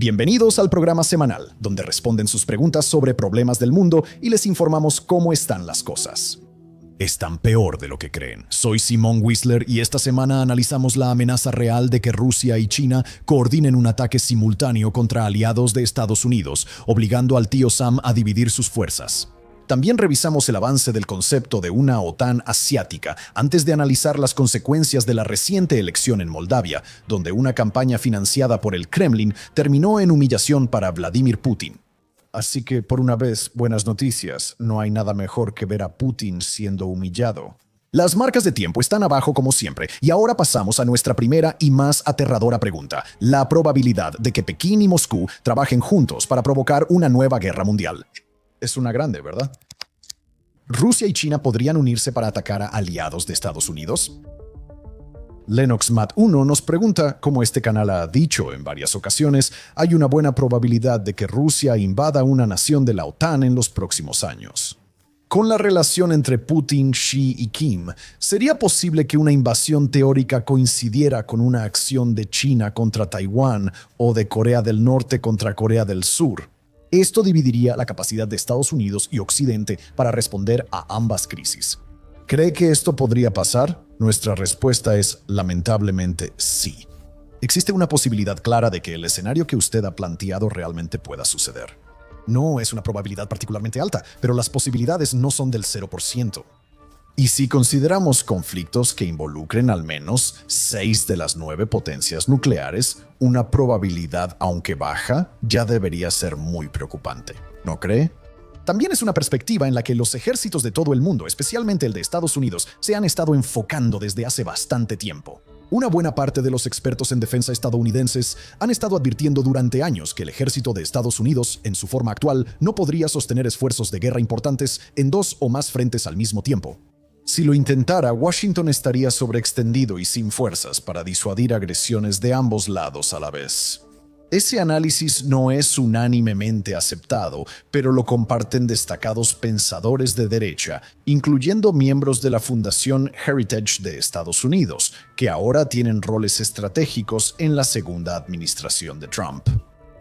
Bienvenidos al programa semanal, donde responden sus preguntas sobre problemas del mundo y les informamos cómo están las cosas. Están peor de lo que creen. Soy Simón Whistler y esta semana analizamos la amenaza real de que Rusia y China coordinen un ataque simultáneo contra aliados de Estados Unidos, obligando al tío Sam a dividir sus fuerzas. También revisamos el avance del concepto de una OTAN asiática antes de analizar las consecuencias de la reciente elección en Moldavia, donde una campaña financiada por el Kremlin terminó en humillación para Vladimir Putin. Así que, por una vez, buenas noticias. No hay nada mejor que ver a Putin siendo humillado. Las marcas de tiempo están abajo como siempre, y ahora pasamos a nuestra primera y más aterradora pregunta: la probabilidad de que Pekín y Moscú trabajen juntos para provocar una nueva guerra mundial. Es una grande, ¿verdad? ¿Rusia y China podrían unirse para atacar a aliados de Estados Unidos? Lennox Matt 1 nos pregunta, como este canal ha dicho en varias ocasiones, hay una buena probabilidad de que Rusia invada una nación de la OTAN en los próximos años. Con la relación entre Putin, Xi y Kim, ¿sería posible que una invasión teórica coincidiera con una acción de China contra Taiwán o de Corea del Norte contra Corea del Sur? Esto dividiría la capacidad de Estados Unidos y Occidente para responder a ambas crisis. ¿Cree que esto podría pasar? Nuestra respuesta es, lamentablemente, sí. Existe una posibilidad clara de que el escenario que usted ha planteado realmente pueda suceder. No es una probabilidad particularmente alta, pero las posibilidades no son del 0%. Y si consideramos conflictos que involucren al menos 6 de las 9 potencias nucleares, una probabilidad, aunque baja, ya debería ser muy preocupante. ¿No cree? También es una perspectiva en la que los ejércitos de todo el mundo, especialmente el de Estados Unidos, se han estado enfocando desde hace bastante tiempo. Una buena parte de los expertos en defensa estadounidenses han estado advirtiendo durante años que el ejército de Estados Unidos, en su forma actual, no podría sostener esfuerzos de guerra importantes en 2 o más frentes al mismo tiempo. Si lo intentara, Washington estaría sobreextendido y sin fuerzas para disuadir agresiones de ambos lados a la vez. Ese análisis no es unánimemente aceptado, pero lo comparten destacados pensadores de derecha, incluyendo miembros de la Fundación Heritage de Estados Unidos, que ahora tienen roles estratégicos en la segunda administración de Trump.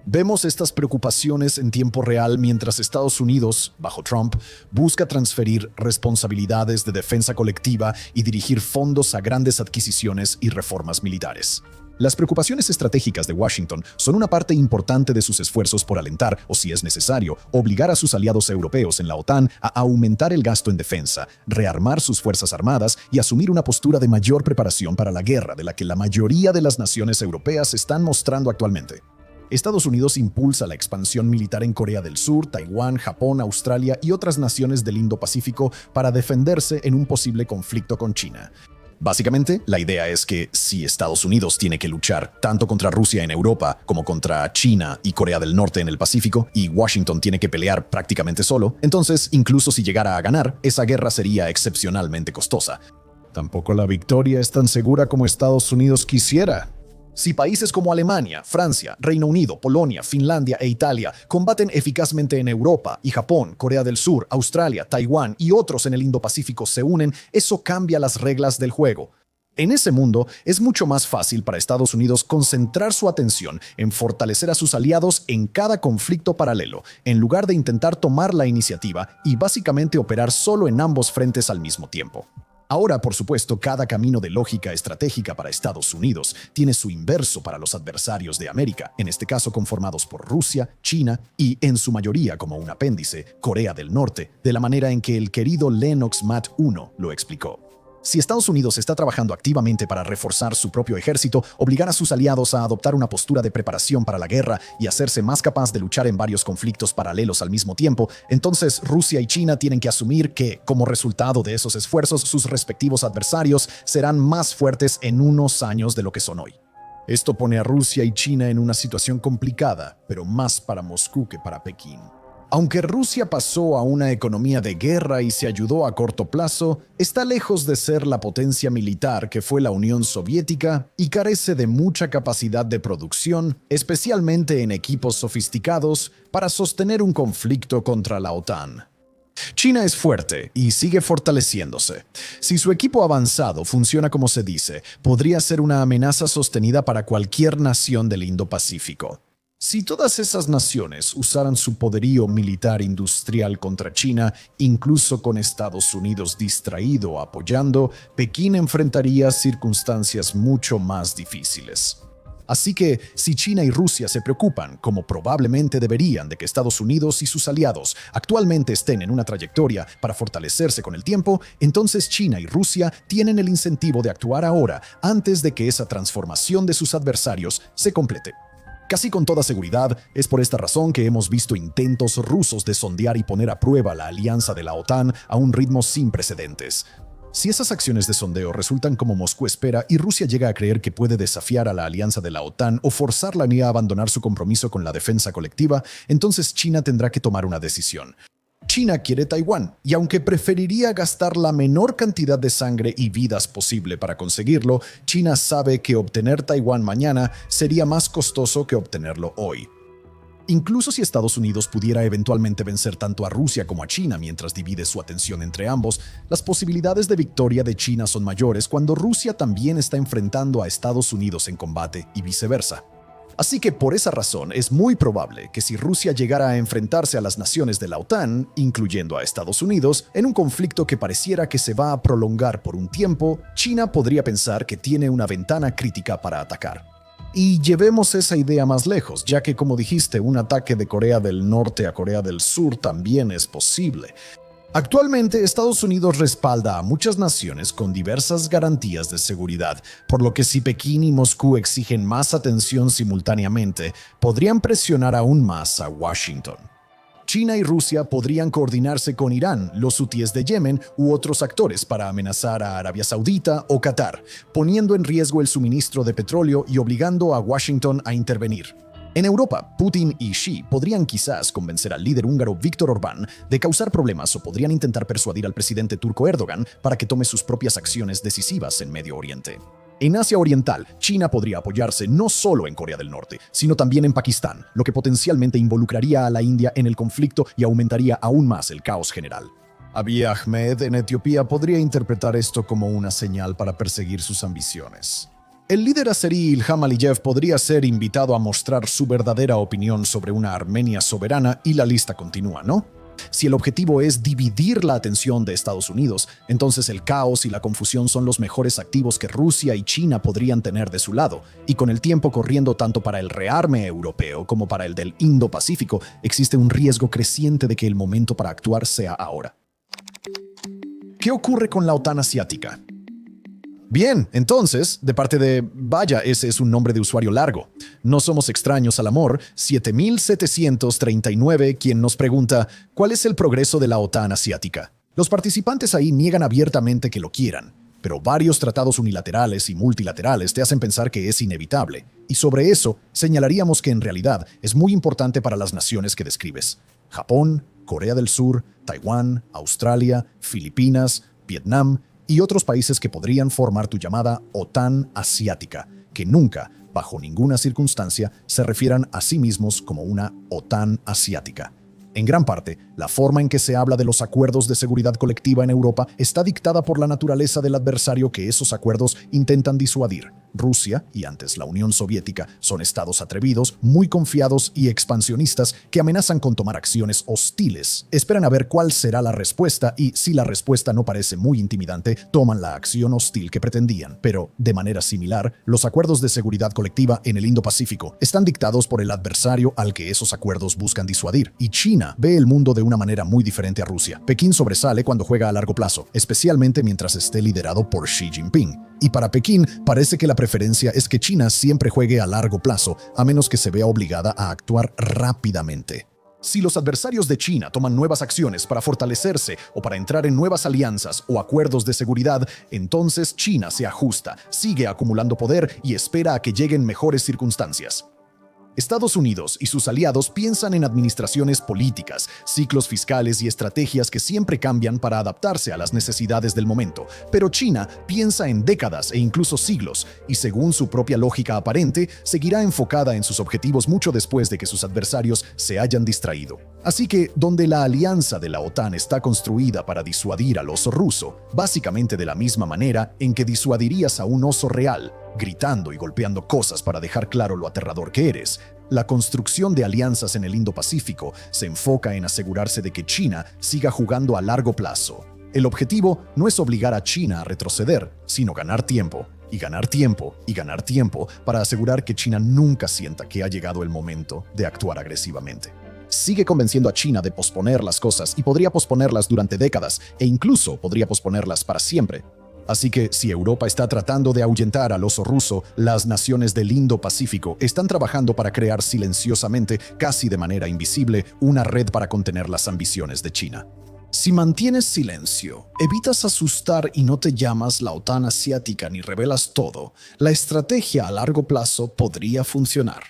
Vemos estas preocupaciones en tiempo real mientras Estados Unidos, bajo Trump, busca transferir responsabilidades de defensa colectiva y dirigir fondos a grandes adquisiciones y reformas militares. Las preocupaciones estratégicas de Washington son una parte importante de sus esfuerzos por alentar, o si es necesario, obligar a sus aliados europeos en la OTAN a aumentar el gasto en defensa, rearmar sus fuerzas armadas y asumir una postura de mayor preparación para la guerra de la que la mayoría de las naciones europeas están mostrando actualmente. Estados Unidos impulsa la expansión militar en Corea del Sur, Taiwán, Japón, Australia y otras naciones del Indo-Pacífico para defenderse en un posible conflicto con China. Básicamente, la idea es que si Estados Unidos tiene que luchar tanto contra Rusia en Europa como contra China y Corea del Norte en el Pacífico, y Washington tiene que pelear prácticamente solo, entonces, incluso si llegara a ganar, esa guerra sería excepcionalmente costosa. Tampoco la victoria es tan segura como Estados Unidos quisiera. Si países como Alemania, Francia, Reino Unido, Polonia, Finlandia e Italia combaten eficazmente en Europa y Japón, Corea del Sur, Australia, Taiwán y otros en el Indo-Pacífico se unen, eso cambia las reglas del juego. En ese mundo, es mucho más fácil para Estados Unidos concentrar su atención en fortalecer a sus aliados en cada conflicto paralelo, en lugar de intentar tomar la iniciativa y básicamente operar solo en ambos frentes al mismo tiempo. Ahora, por supuesto, cada camino de lógica estratégica para Estados Unidos tiene su inverso para los adversarios de América, en este caso conformados por Rusia, China y, en su mayoría como un apéndice, Corea del Norte, de la manera en que el querido Lennox Matt 1 lo explicó. Si Estados Unidos está trabajando activamente para reforzar su propio ejército, obligar a sus aliados a adoptar una postura de preparación para la guerra y hacerse más capaz de luchar en varios conflictos paralelos al mismo tiempo, entonces Rusia y China tienen que asumir que, como resultado de esos esfuerzos, sus respectivos adversarios serán más fuertes en unos años de lo que son hoy. Esto pone a Rusia y China en una situación complicada, pero más para Moscú que para Pekín. Aunque Rusia pasó a una economía de guerra y se ayudó a corto plazo, está lejos de ser la potencia militar que fue la Unión Soviética y carece de mucha capacidad de producción, especialmente en equipos sofisticados, para sostener un conflicto contra la OTAN. China es fuerte y sigue fortaleciéndose. Si su equipo avanzado funciona como se dice, podría ser una amenaza sostenida para cualquier nación del Indo-Pacífico. Si todas esas naciones usaran su poderío militar industrial contra China, incluso con Estados Unidos distraído o apoyando, Pekín enfrentaría circunstancias mucho más difíciles. Así que, si China y Rusia se preocupan, como probablemente deberían, de que Estados Unidos y sus aliados actualmente estén en una trayectoria para fortalecerse con el tiempo, entonces China y Rusia tienen el incentivo de actuar ahora, antes de que esa transformación de sus adversarios se complete. Casi con toda seguridad, es por esta razón que hemos visto intentos rusos de sondear y poner a prueba la alianza de la OTAN a un ritmo sin precedentes. Si esas acciones de sondeo resultan como Moscú espera y Rusia llega a creer que puede desafiar a la alianza de la OTAN o forzarla a abandonar su compromiso con la defensa colectiva, entonces China tendrá que tomar una decisión. China quiere Taiwán, y aunque preferiría gastar la menor cantidad de sangre y vidas posible para conseguirlo, China sabe que obtener Taiwán mañana sería más costoso que obtenerlo hoy. Incluso si Estados Unidos pudiera eventualmente vencer tanto a Rusia como a China mientras divide su atención entre ambos, las posibilidades de victoria de China son mayores cuando Rusia también está enfrentando a Estados Unidos en combate y viceversa. Así que por esa razón es muy probable que si Rusia llegara a enfrentarse a las naciones de la OTAN, incluyendo a Estados Unidos, en un conflicto que pareciera que se va a prolongar por un tiempo, China podría pensar que tiene una ventana crítica para atacar. Y llevemos esa idea más lejos, ya que, como dijiste, un ataque de Corea del Norte a Corea del Sur también es posible. Actualmente, Estados Unidos respalda a muchas naciones con diversas garantías de seguridad, por lo que si Pekín y Moscú exigen más atención simultáneamente, podrían presionar aún más a Washington. China y Rusia podrían coordinarse con Irán, los hutíes de Yemen u otros actores para amenazar a Arabia Saudita o Qatar, poniendo en riesgo el suministro de petróleo y obligando a Washington a intervenir. En Europa, Putin y Xi podrían quizás convencer al líder húngaro Viktor Orbán de causar problemas o podrían intentar persuadir al presidente turco Erdogan para que tome sus propias acciones decisivas en Medio Oriente. En Asia Oriental, China podría apoyarse no solo en Corea del Norte, sino también en Pakistán, lo que potencialmente involucraría a la India en el conflicto y aumentaría aún más el caos general. Abiy Ahmed en Etiopía podría interpretar esto como una señal para perseguir sus ambiciones. El líder azerí Ilham Aliyev podría ser invitado a mostrar su verdadera opinión sobre una Armenia soberana y la lista continúa, ¿no? Si el objetivo es dividir la atención de Estados Unidos, entonces el caos y la confusión son los mejores activos que Rusia y China podrían tener de su lado, y con el tiempo corriendo tanto para el rearme europeo como para el del Indo-Pacífico, existe un riesgo creciente de que el momento para actuar sea ahora. ¿Qué ocurre con la OTAN asiática? Bien, entonces, de parte de, vaya, ese es un nombre de usuario largo. No somos extraños al amor, 7739, quien nos pregunta, ¿cuál es el progreso de la OTAN asiática? Los participantes ahí niegan abiertamente que lo quieran, pero varios tratados unilaterales y multilaterales te hacen pensar que es inevitable. Y sobre eso, señalaríamos que en realidad es muy importante para las naciones que describes. Japón, Corea del Sur, Taiwán, Australia, Filipinas, Vietnam y otros países que podrían formar tu llamada OTAN asiática, que nunca, bajo ninguna circunstancia, se refieran a sí mismos como una OTAN asiática. En gran parte, la forma en que se habla de los acuerdos de seguridad colectiva en Europa está dictada por la naturaleza del adversario que esos acuerdos intentan disuadir. Rusia, y antes la Unión Soviética, son estados atrevidos, muy confiados y expansionistas que amenazan con tomar acciones hostiles. Esperan a ver cuál será la respuesta y, si la respuesta no parece muy intimidante, toman la acción hostil que pretendían. Pero, de manera similar, los acuerdos de seguridad colectiva en el Indo-Pacífico están dictados por el adversario al que esos acuerdos buscan disuadir. Y China ve el mundo de una manera muy diferente a Rusia. Pekín sobresale cuando juega a largo plazo, especialmente mientras esté liderado por Xi Jinping. Y para Pekín, parece que la preferencia es que China siempre juegue a largo plazo, a menos que se vea obligada a actuar rápidamente. Si los adversarios de China toman nuevas acciones para fortalecerse o para entrar en nuevas alianzas o acuerdos de seguridad, entonces China se ajusta, sigue acumulando poder y espera a que lleguen mejores circunstancias. Estados Unidos y sus aliados piensan en administraciones políticas, ciclos fiscales y estrategias que siempre cambian para adaptarse a las necesidades del momento, pero China piensa en décadas e incluso siglos, y según su propia lógica aparente, seguirá enfocada en sus objetivos mucho después de que sus adversarios se hayan distraído. Así que, donde la alianza de la OTAN está construida para disuadir al oso ruso, básicamente de la misma manera en que disuadirías a un oso real, gritando y golpeando cosas para dejar claro lo aterrador que eres, La construcción de alianzas en el Indo-Pacífico se enfoca en asegurarse de que China siga jugando a largo plazo. El objetivo no es obligar a China a retroceder, sino ganar tiempo, y ganar tiempo, y ganar tiempo para asegurar que China nunca sienta que ha llegado el momento de actuar agresivamente. Sigue convenciendo a China de posponer las cosas y podría posponerlas durante décadas e incluso podría posponerlas para siempre. Así que si Europa está tratando de ahuyentar al oso ruso, las naciones del Indo-Pacífico están trabajando para crear silenciosamente, casi de manera invisible, una red para contener las ambiciones de China. Si mantienes silencio, evitas asustar y no te llamas la OTAN asiática ni revelas todo, la estrategia a largo plazo podría funcionar.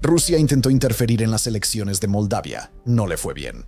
Rusia intentó interferir en las elecciones de Moldavia. No le fue bien.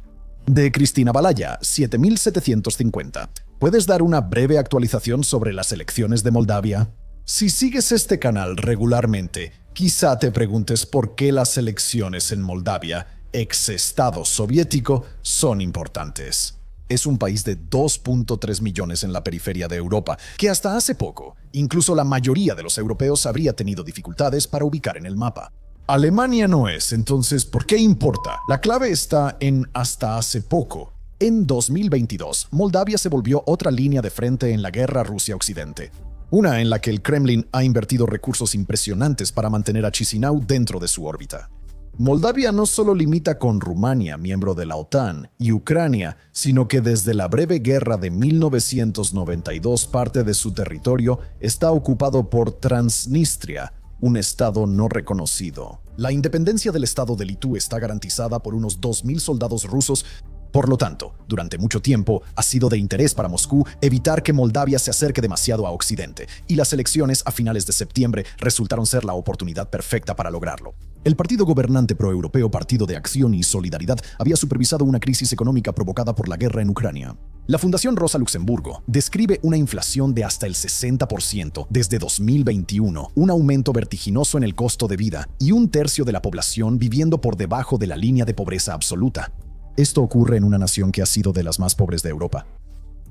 De Cristina Balaya, 7750. ¿Puedes dar una breve actualización sobre las elecciones de Moldavia? Si sigues este canal regularmente, quizá te preguntes por qué las elecciones en Moldavia, ex Estado soviético, son importantes. Es un país de 2.3 millones en la periferia de Europa, que hasta hace poco, incluso la mayoría de los europeos habría tenido dificultades para ubicar en el mapa. Alemania no es, entonces, ¿por qué importa? La clave está en hasta hace poco. En 2022, Moldavia se volvió otra línea de frente en la guerra Rusia-Occidente. Una en la que el Kremlin ha invertido recursos impresionantes para mantener a Chisinau dentro de su órbita. Moldavia no solo limita con Rumania, miembro de la OTAN, y Ucrania, sino que desde la breve guerra de 1992 parte de su territorio está ocupado por Transnistria, un estado no reconocido. La independencia del estado de Litú está garantizada por unos 2.000 soldados rusos. Por lo tanto, durante mucho tiempo ha sido de interés para Moscú evitar que Moldavia se acerque demasiado a Occidente, y las elecciones a finales de septiembre resultaron ser la oportunidad perfecta para lograrlo. El partido gobernante proeuropeo Partido de Acción y Solidaridad había supervisado una crisis económica provocada por la guerra en Ucrania. La Fundación Rosa Luxemburgo describe una inflación de hasta el 60% desde 2021, un aumento vertiginoso en el costo de vida y un tercio de la población viviendo por debajo de la línea de pobreza absoluta. Esto ocurre en una nación que ha sido de las más pobres de Europa.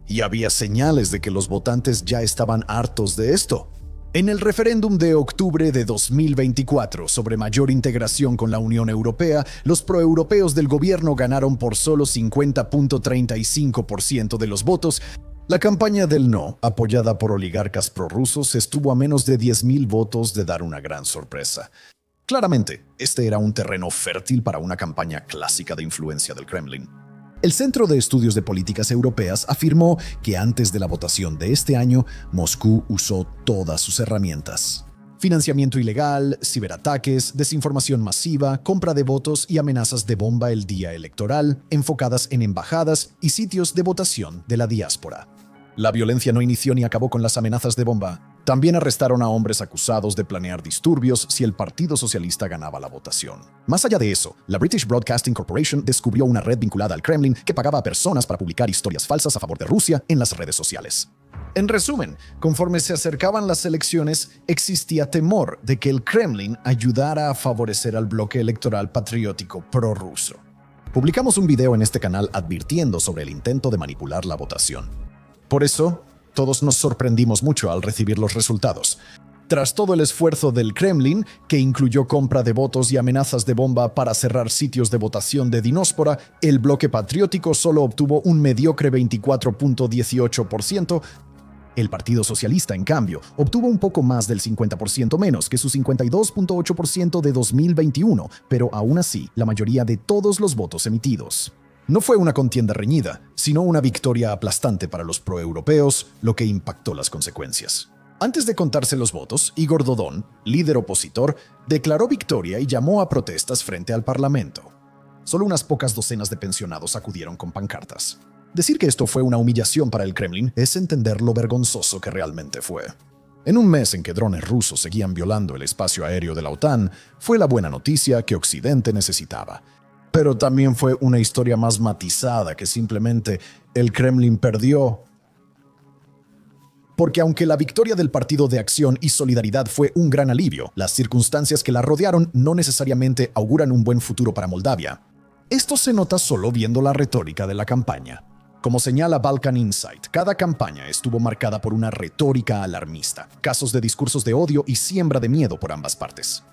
Y había señales de que los votantes ya estaban hartos de esto. En el referéndum de octubre de 2024 sobre mayor integración con la Unión Europea, los proeuropeos del gobierno ganaron por solo 50.35% de los votos. La campaña del no, apoyada por oligarcas prorrusos, estuvo a menos de 10.000 votos de dar una gran sorpresa. Claramente, este era un terreno fértil para una campaña clásica de influencia del Kremlin. El Centro de Estudios de Políticas Europeas afirmó que antes de la votación de este año, Moscú usó todas sus herramientas. Financiamiento ilegal, ciberataques, desinformación masiva, compra de votos y amenazas de bomba el día electoral, enfocadas en embajadas y sitios de votación de la diáspora. La violencia no inició ni acabó con las amenazas de bomba. También arrestaron a hombres acusados de planear disturbios si el Partido Socialista ganaba la votación. Más allá de eso, la British Broadcasting Corporation descubrió una red vinculada al Kremlin que pagaba a personas para publicar historias falsas a favor de Rusia en las redes sociales. En resumen, conforme se acercaban las elecciones, existía temor de que el Kremlin ayudara a favorecer al bloque electoral patriótico prorruso. Publicamos un video en este canal advirtiendo sobre el intento de manipular la votación. Por eso, todos nos sorprendimos mucho al recibir los resultados. Tras todo el esfuerzo del Kremlin, que incluyó compra de votos y amenazas de bomba para cerrar sitios de votación de Dinóspora, el bloque patriótico solo obtuvo un mediocre 24.18%. El Partido Socialista, en cambio, obtuvo un poco más del 50% menos que su 52.8% de 2021, pero aún así, la mayoría de todos los votos emitidos. No fue una contienda reñida, sino una victoria aplastante para los proeuropeos, lo que impactó las consecuencias. Antes de contarse los votos, Igor Dodon, líder opositor, declaró victoria y llamó a protestas frente al Parlamento. Solo unas pocas docenas de pensionados acudieron con pancartas. Decir que esto fue una humillación para el Kremlin es entender lo vergonzoso que realmente fue. En un mes en que drones rusos seguían violando el espacio aéreo de la OTAN, fue la buena noticia que Occidente necesitaba. Pero también fue una historia más matizada que simplemente el Kremlin perdió. Porque aunque la victoria del Partido de Acción y Solidaridad fue un gran alivio, las circunstancias que la rodearon no necesariamente auguran un buen futuro para Moldavia. Esto se nota solo viendo la retórica de la campaña. Como señala Balkan Insight, cada campaña estuvo marcada por una retórica alarmista, casos de discursos de odio y siembra de miedo por ambas partes.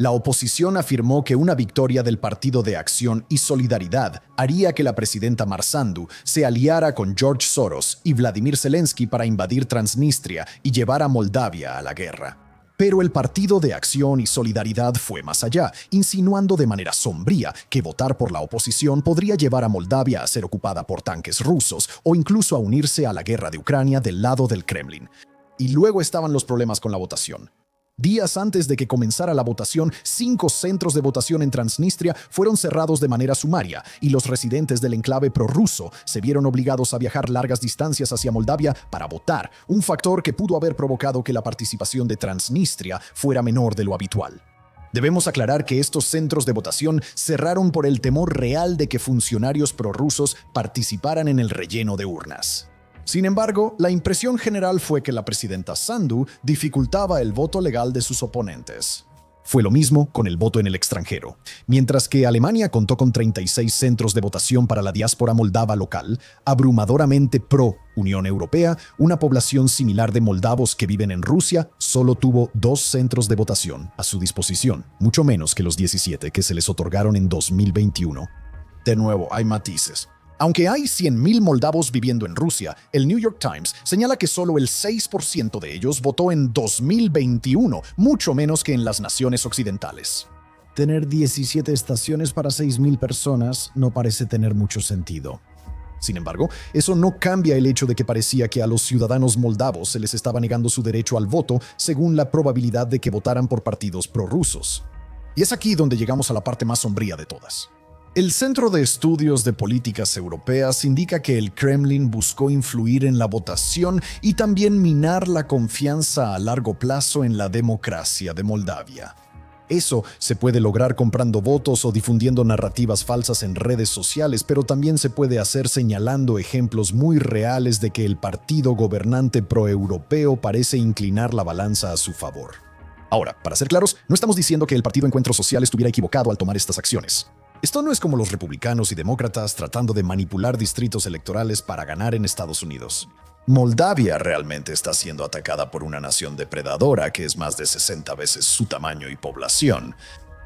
La oposición afirmó que una victoria del Partido de Acción y Solidaridad haría que la presidenta Marsandu se aliara con George Soros y Vladimir Zelensky para invadir Transnistria y llevar a Moldavia a la guerra. Pero el Partido de Acción y Solidaridad fue más allá, insinuando de manera sombría que votar por la oposición podría llevar a Moldavia a ser ocupada por tanques rusos o incluso a unirse a la guerra de Ucrania del lado del Kremlin. Y luego estaban los problemas con la votación. Días antes de que comenzara la votación, 5 centros de votación en Transnistria fueron cerrados de manera sumaria y los residentes del enclave prorruso se vieron obligados a viajar largas distancias hacia Moldavia para votar, un factor que pudo haber provocado que la participación de Transnistria fuera menor de lo habitual. Debemos aclarar que estos centros de votación cerraron por el temor real de que funcionarios prorrusos participaran en el relleno de urnas. Sin embargo, la impresión general fue que la presidenta Sandu dificultaba el voto legal de sus oponentes. Fue lo mismo con el voto en el extranjero. Mientras que Alemania contó con 36 centros de votación para la diáspora moldava local, abrumadoramente pro-Unión Europea, una población similar de moldavos que viven en Rusia solo tuvo 2 centros de votación a su disposición, mucho menos que los 17 que se les otorgaron en 2021. De nuevo, hay matices. Aunque hay 100.000 moldavos viviendo en Rusia, el New York Times señala que solo el 6% de ellos votó en 2021, mucho menos que en las naciones occidentales. Tener 17 estaciones para 6.000 personas no parece tener mucho sentido. Sin embargo, eso no cambia el hecho de que parecía que a los ciudadanos moldavos se les estaba negando su derecho al voto según la probabilidad de que votaran por partidos prorrusos. Y es aquí donde llegamos a la parte más sombría de todas. El Centro de Estudios de Políticas Europeas indica que el Kremlin buscó influir en la votación y también minar la confianza a largo plazo en la democracia de Moldavia. Eso se puede lograr comprando votos o difundiendo narrativas falsas en redes sociales, pero también se puede hacer señalando ejemplos muy reales de que el partido gobernante proeuropeo parece inclinar la balanza a su favor. Ahora, para ser claros, no estamos diciendo que el Partido Encuentro Social estuviera equivocado al tomar estas acciones. Esto no es como los republicanos y demócratas tratando de manipular distritos electorales para ganar en Estados Unidos. Moldavia realmente está siendo atacada por una nación depredadora que es más de 60 veces su tamaño y población.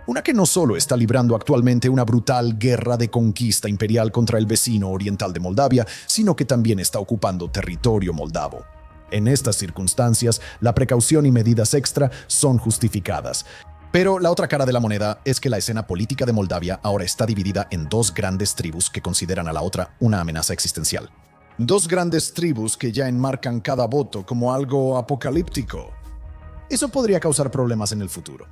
Una que no solo está librando actualmente una brutal guerra de conquista imperial contra el vecino oriental de Moldavia, sino que también está ocupando territorio moldavo. En estas circunstancias, la precaución y medidas extra son justificadas. Pero la otra cara de la moneda es que la escena política de Moldavia ahora está dividida en 2 grandes tribus que consideran a la otra una amenaza existencial. 2 grandes tribus que ya enmarcan cada voto como algo apocalíptico. Eso podría causar problemas en el futuro.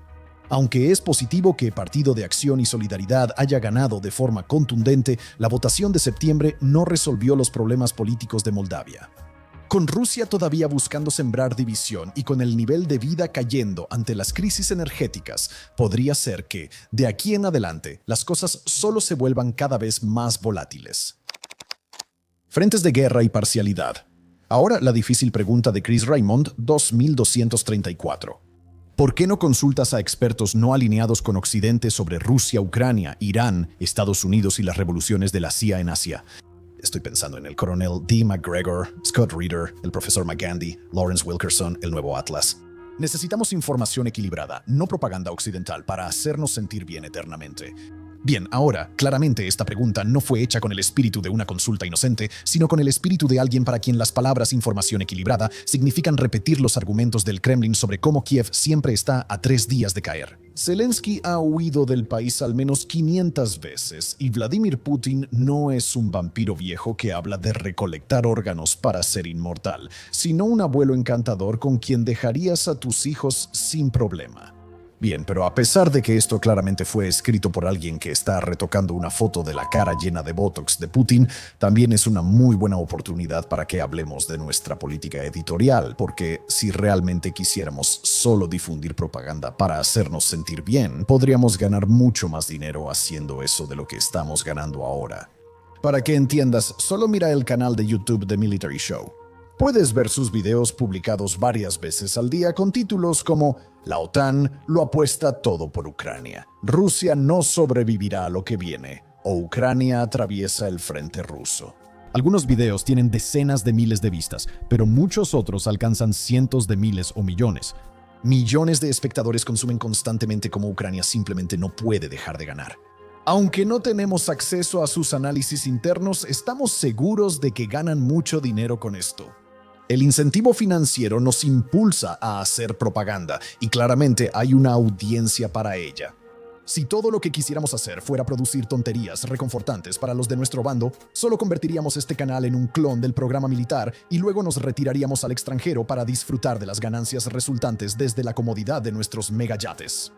Aunque es positivo que Partido de Acción y Solidaridad haya ganado de forma contundente, la votación de septiembre no resolvió los problemas políticos de Moldavia. Con Rusia todavía buscando sembrar división y con el nivel de vida cayendo ante las crisis energéticas, podría ser que, de aquí en adelante, las cosas solo se vuelvan cada vez más volátiles. Frentes de guerra y parcialidad. Ahora la difícil pregunta de Chris Raymond, 2234. ¿Por qué no consultas a expertos no alineados con Occidente sobre Rusia, Ucrania, Irán, Estados Unidos y las revoluciones de la CIA en Asia? Estoy pensando en el coronel D. McGregor, Scott Reeder, el profesor McGandy, Lawrence Wilkerson, el nuevo Atlas. Necesitamos información equilibrada, no propaganda occidental, para hacernos sentir bien eternamente. Bien, ahora, claramente esta pregunta no fue hecha con el espíritu de una consulta inocente, sino con el espíritu de alguien para quien las palabras información equilibrada significan repetir los argumentos del Kremlin sobre cómo Kiev siempre está a 3 días de caer. Zelensky ha huido del país al menos 500 veces y Vladimir Putin no es un vampiro viejo que habla de recolectar órganos para ser inmortal, sino un abuelo encantador con quien dejarías a tus hijos sin problema. Bien, pero a pesar de que esto claramente fue escrito por alguien que está retocando una foto de la cara llena de Botox de Putin, también es una muy buena oportunidad para que hablemos de nuestra política editorial, porque si realmente quisiéramos solo difundir propaganda para hacernos sentir bien, podríamos ganar mucho más dinero haciendo eso de lo que estamos ganando ahora. Para que entiendas, solo mira el canal de YouTube de Military Show. Puedes ver sus videos publicados varias veces al día con títulos como «La OTAN lo apuesta todo por Ucrania», «Rusia no sobrevivirá a lo que viene» o «Ucrania atraviesa el frente ruso». Algunos videos tienen decenas de miles de vistas, pero muchos otros alcanzan cientos de miles o millones. Millones de espectadores consumen constantemente cómo Ucrania simplemente no puede dejar de ganar. Aunque no tenemos acceso a sus análisis internos, estamos seguros de que ganan mucho dinero con esto. El incentivo financiero nos impulsa a hacer propaganda y claramente hay una audiencia para ella. Si todo lo que quisiéramos hacer fuera producir tonterías reconfortantes para los de nuestro bando, solo convertiríamos este canal en un clon del programa militar y luego nos retiraríamos al extranjero para disfrutar de las ganancias resultantes desde la comodidad de nuestros megayates.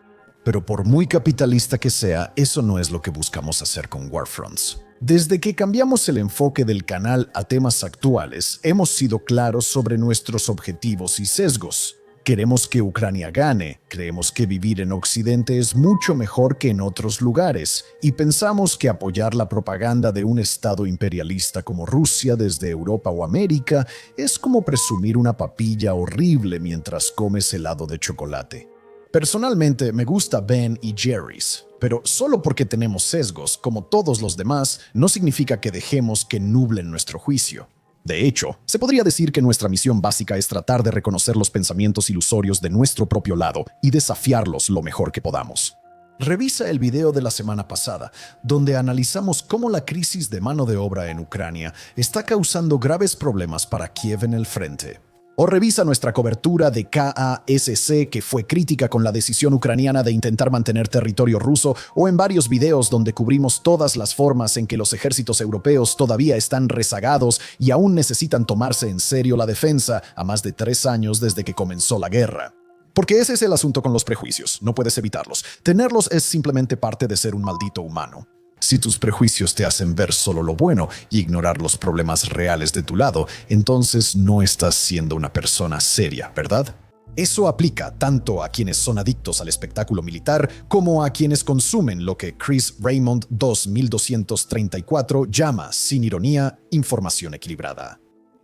Pero por muy capitalista que sea, eso no es lo que buscamos hacer con Warfronts. Desde que cambiamos el enfoque del canal a temas actuales, hemos sido claros sobre nuestros objetivos y sesgos. Queremos que Ucrania gane, creemos que vivir en Occidente es mucho mejor que en otros lugares, y pensamos que apoyar la propaganda de un estado imperialista como Rusia desde Europa o América es como presumir una papilla horrible mientras comes helado de chocolate. Personalmente me gusta Ben y Jerry's, pero solo porque tenemos sesgos, como todos los demás, no significa que dejemos que nublen nuestro juicio. De hecho, se podría decir que nuestra misión básica es tratar de reconocer los pensamientos ilusorios de nuestro propio lado y desafiarlos lo mejor que podamos. Revisa el video de la semana pasada, donde analizamos cómo la crisis de mano de obra en Ucrania está causando graves problemas para Kiev en el frente. O revisa nuestra cobertura de KASC, que fue crítica con la decisión ucraniana de intentar mantener territorio ruso, o en varios videos donde cubrimos todas las formas en que los ejércitos europeos todavía están rezagados y aún necesitan tomarse en serio la defensa a más de 3 años desde que comenzó la guerra. Porque ese es el asunto con los prejuicios, no puedes evitarlos. Tenerlos es simplemente parte de ser un maldito humano. Si tus prejuicios te hacen ver solo lo bueno y ignorar los problemas reales de tu lado, entonces no estás siendo una persona seria, ¿verdad? Eso aplica tanto a quienes son adictos al espectáculo militar como a quienes consumen lo que Chris Raymond 2234 llama, sin ironía, información equilibrada.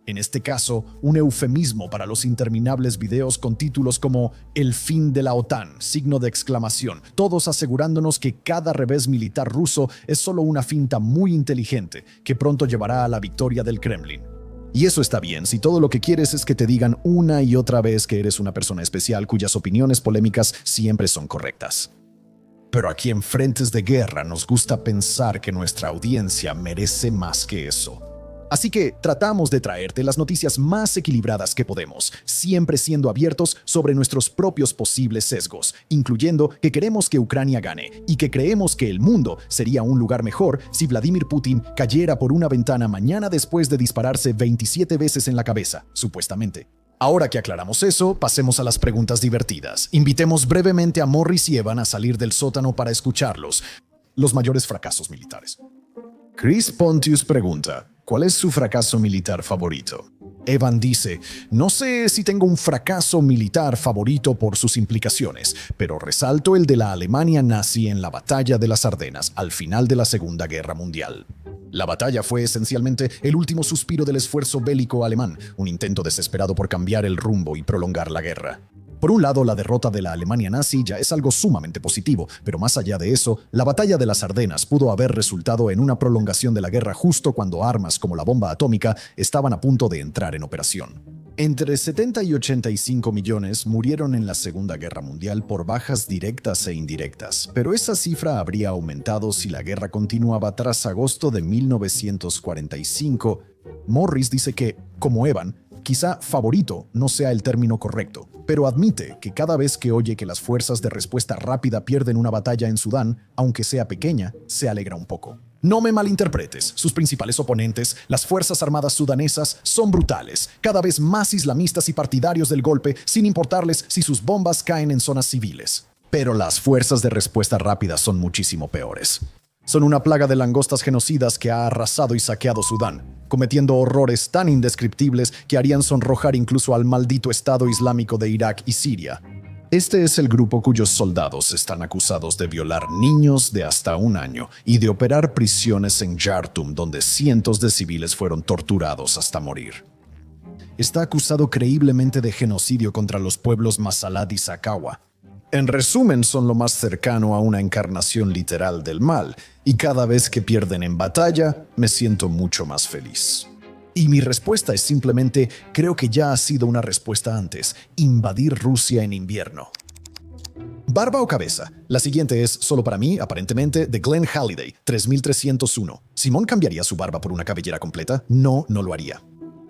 En este caso, un eufemismo para los interminables videos con títulos como «El fin de la OTAN», signo de exclamación, todos asegurándonos que cada revés militar ruso es solo una finta muy inteligente que pronto llevará a la victoria del Kremlin. Y eso está bien si todo lo que quieres es que te digan una y otra vez que eres una persona especial cuyas opiniones polémicas siempre son correctas. Pero aquí en Frentes de Guerra nos gusta pensar que nuestra audiencia merece más que eso. Así que tratamos de traerte las noticias más equilibradas que podemos, siempre siendo abiertos sobre nuestros propios posibles sesgos, incluyendo que queremos que Ucrania gane y que creemos que el mundo sería un lugar mejor si Vladimir Putin cayera por una ventana mañana después de dispararse 27 veces en la cabeza, supuestamente. Ahora que aclaramos eso, pasemos a las preguntas divertidas. Invitemos brevemente a Morris y Evan a salir del sótano para escucharlos. Los mayores fracasos militares. Chris Pontius pregunta: ¿cuál es su fracaso militar favorito? Evan dice: no sé si tengo un fracaso militar favorito por sus implicaciones, pero resalto el de la Alemania nazi en la Batalla de las Ardenas al final de la Segunda Guerra Mundial. La batalla fue esencialmente el último suspiro del esfuerzo bélico alemán, un intento desesperado por cambiar el rumbo y prolongar la guerra. Por un lado, la derrota de la Alemania nazi ya es algo sumamente positivo, pero más allá de eso, la batalla de las Ardenas pudo haber resultado en una prolongación de la guerra justo cuando armas como la bomba atómica estaban a punto de entrar en operación. Entre 70 y 85 millones murieron en la Segunda Guerra Mundial por bajas directas e indirectas, pero esa cifra habría aumentado si la guerra continuaba tras agosto de 1945. Morris dice que, como Evan, quizá favorito no sea el término correcto, pero admite que cada vez que oye que las fuerzas de respuesta rápida pierden una batalla en Sudán, aunque sea pequeña, se alegra un poco. No me malinterpretes, sus principales oponentes, las Fuerzas Armadas sudanesas, son brutales, cada vez más islamistas y partidarios del golpe, sin importarles si sus bombas caen en zonas civiles. Pero las fuerzas de respuesta rápida son muchísimo peores. Son una plaga de langostas genocidas que ha arrasado y saqueado Sudán, cometiendo horrores tan indescriptibles que harían sonrojar incluso al maldito Estado Islámico de Irak y Siria. Este es el grupo cuyos soldados están acusados de violar niños de hasta 1 año y de operar prisiones en Jartum, donde cientos de civiles fueron torturados hasta morir. Está acusado creíblemente de genocidio contra los pueblos Masalad y Sakawa. En resumen, son lo más cercano a una encarnación literal del mal, y cada vez que pierden en batalla, me siento mucho más feliz. Y mi respuesta es simplemente, creo que ya ha sido una respuesta antes, invadir Rusia en invierno. Barba o cabeza. La siguiente es, solo para mí, aparentemente, de Glenn Halliday, 3301. ¿Simón cambiaría su barba por una cabellera completa? No, no lo haría.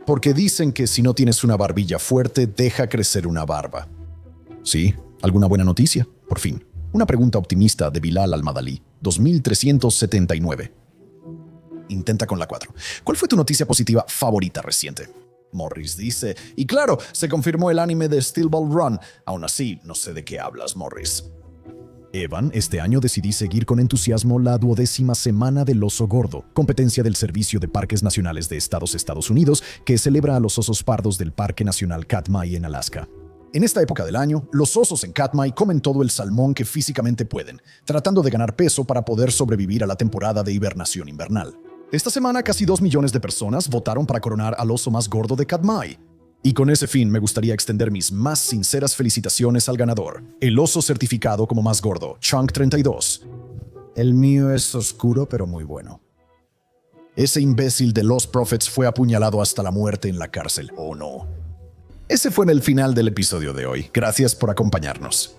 Porque dicen que si no tienes una barbilla fuerte, deja crecer una barba. Sí, ¿alguna buena noticia? Por fin. Una pregunta optimista de Bilal Al-Madali, 2379. Intenta con la 4. ¿Cuál fue tu noticia positiva favorita reciente? Morris dice, y claro, se confirmó el anime de Steel Ball Run. Aún así, no sé de qué hablas, Morris. Evan, este año decidí seguir con entusiasmo la 12ª semana del oso gordo, competencia del Servicio de Parques Nacionales de Estados Unidos, que celebra a los osos pardos del Parque Nacional Katmai en Alaska. En esta época del año, los osos en Katmai comen todo el salmón que físicamente pueden, tratando de ganar peso para poder sobrevivir a la temporada de hibernación invernal. Esta semana casi 2 millones de personas votaron para coronar al oso más gordo de Katmai. Y con ese fin me gustaría extender mis más sinceras felicitaciones al ganador, el oso certificado como más gordo, Chunk 32. El mío es oscuro pero muy bueno. Ese imbécil de Lost Prophets fue apuñalado hasta la muerte en la cárcel, ¿o no? Ese fue el final del episodio de hoy. Gracias por acompañarnos.